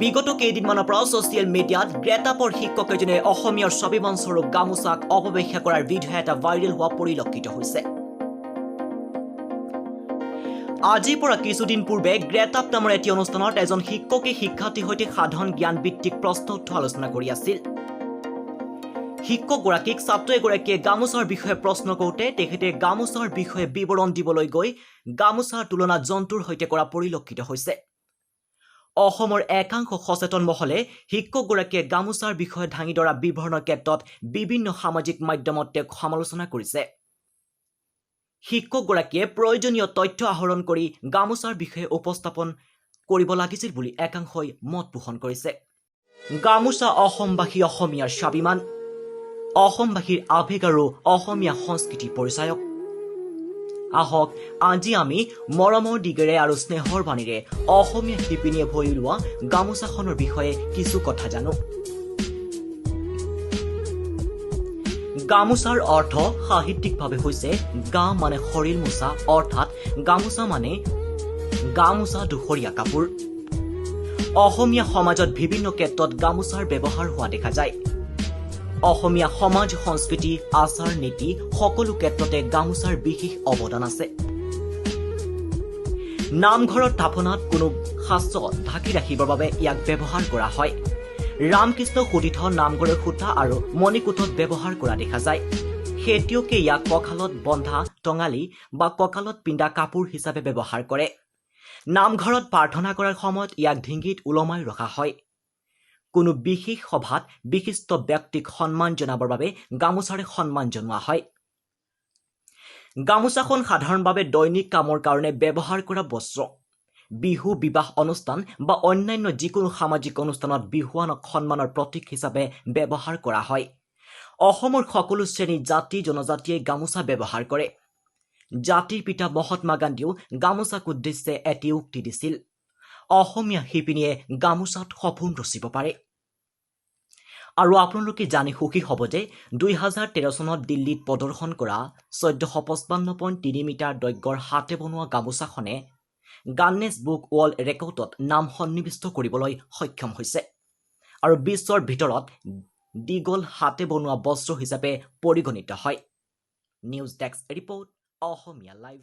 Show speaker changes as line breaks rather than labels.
বিগত কেইদিনমানৰ পৰা ছ'চিয়েল মিডিয়াত গ্ৰেটাপৰ শিক্ষক এজনে অসমীয়াৰ স্বাভিমানস্বৰূপ গামোচাক অপব্যাখ্যা কৰাৰ ভিডিঅ' এটা ভাইৰেল হোৱা পৰিলক্ষিত হৈছে। আজিৰ পৰা কিছুদিন পূৰ্বে গ্ৰেটাপ নামৰ এটি অনুষ্ঠানত এজন শিক্ষকে শিক্ষাৰ্থীৰ সৈতে সাধাৰণ জ্ঞান ভিত্তিক প্ৰশ্ন উত্তৰ আলোচনা কৰি আছিল। শিক্ষকগৰাকীক ছাত্ৰ এগৰাকীয়ে গামোচাৰ বিষয়ে প্ৰশ্ন কৰোঁতে তেখেতে গামোচাৰ বিষয়ে বিৱৰণ দিবলৈ গৈ গামোচাৰ তুলনা জন্তুৰ সৈতে কৰা পৰিলক্ষিত হৈছে। অসমৰ একাংশ সচেতন মহলে শিক্ষকগৰাকীয়ে গামোচাৰ বিষয়ে দাঙি ধৰা বিৱৰণৰ ক্ষেত্ৰত বিভিন্ন সামাজিক মাধ্যমত তেওঁক সমালোচনা কৰিছে। শিক্ষকগৰাকীয়ে প্ৰয়োজনীয় তথ্য আহৰণ কৰি গামোচাৰ বিষয়ে উপস্থাপন কৰিব লাগিছিল বুলি একাংশই মত পোষণ কৰিছে। গামোচা অসমবাসী অসমীয়াৰ স্বাভিমান, অসমবাসীৰ আৱেগ আৰু অসমীয়া সংস্কৃতিৰ পৰিচায়ক। আহক আজি আমি মৰমৰ দিগেৰে আৰু স্নেহৰ বাণীৰে অসমীয়া শিপিনীয়ে ভৰি ওলোৱা গামোচাখনৰ বিষয়ে কিছু কথা জানো। গামোচাৰ অৰ্থ সাহিত্যিকভাৱে হৈছে গা মানে শৰীৰ মোচা, অৰ্থাৎ গামোচা মানে গামোচা দুশৰীয়া কাপোৰ। অসমীয়া সমাজত বিভিন্ন ক্ষেত্ৰত গামোচাৰ ব্যৱহাৰ হোৱা দেখা যায়। অসমীয়া সমাজ সংস্কৃতি আচাৰ নীতি সকলো ক্ষেত্ৰতে গামোচাৰ বিশেষ অৱদান আছে। নামঘৰত থাপনাত কোনো শাস্ত্ৰ ঢাকি ৰাখিবৰ বাবে ইয়াক ব্যৱহাৰ কৰা হয়। ৰামকৃষ্ণ সুতীৰ্থ নামঘৰৰ খুঁটা আৰু মণিকূটত ব্যৱহাৰ কৰা দেখা যায়। খেতিয়কে ইয়াক কঁকালত বন্ধা টঙালি বা কঁকালত পিন্ধা কাপোৰ হিচাপে ব্যৱহাৰ কৰে। নামঘৰত প্ৰাৰ্থনা কৰাৰ সময়ত ইয়াক ডিঙিত ওলমাই ৰখা হয়। কোনো বিশেষ সভাত বিশিষ্ট ব্যক্তিক সন্মান জনাবৰ বাবে গামোচাৰে সন্মান জনোৱা হয়। গামোচাখন সাধাৰণভাৱে দৈনিক কামৰ কাৰণে ব্যৱহাৰ কৰা বস্ত্ৰ। বিহু, বিবাহ অনুষ্ঠান বা অন্যান্য যিকোনো সামাজিক অনুষ্ঠানত বিহুৱানক সন্মানৰ প্ৰতীক হিচাপে ব্যৱহাৰ কৰা হয়। অসমৰ সকলো শ্ৰেণীৰ জাতি জনজাতিয়ে গামোচা ব্যৱহাৰ কৰে। জাতিৰ পিতা মহাত্মা গান্ধীয়েও গামোচাক উদ্দেশ্যে এটি উক্তি দিছিল, অসমীয়া শিপিনীয়ে গামোচাত সপোন ৰচিব পাৰে। আৰু আপোনালোকে জানি সুখী হ'ব যে 2013 চনত দিল্লীত প্ৰদৰ্শন কৰা 1455.3 মিটাৰ দৈৰ্ঘ্যৰ হাতে বনোৱা গামোচাখনে গাইনেছ বুক ৱৰ্ল্ড ৰেকৰ্ডত নাম সন্নিৱিষ্ট কৰিবলৈ সক্ষম হৈছে আৰু বিশ্বৰ ভিতৰত দীঘল হাতে বনোৱা বস্ত্ৰ হিচাপে পৰিগণিত হয়। নিউজ ডেস্ক ৰিপৰ্ট, অসমীয়া লাইভ।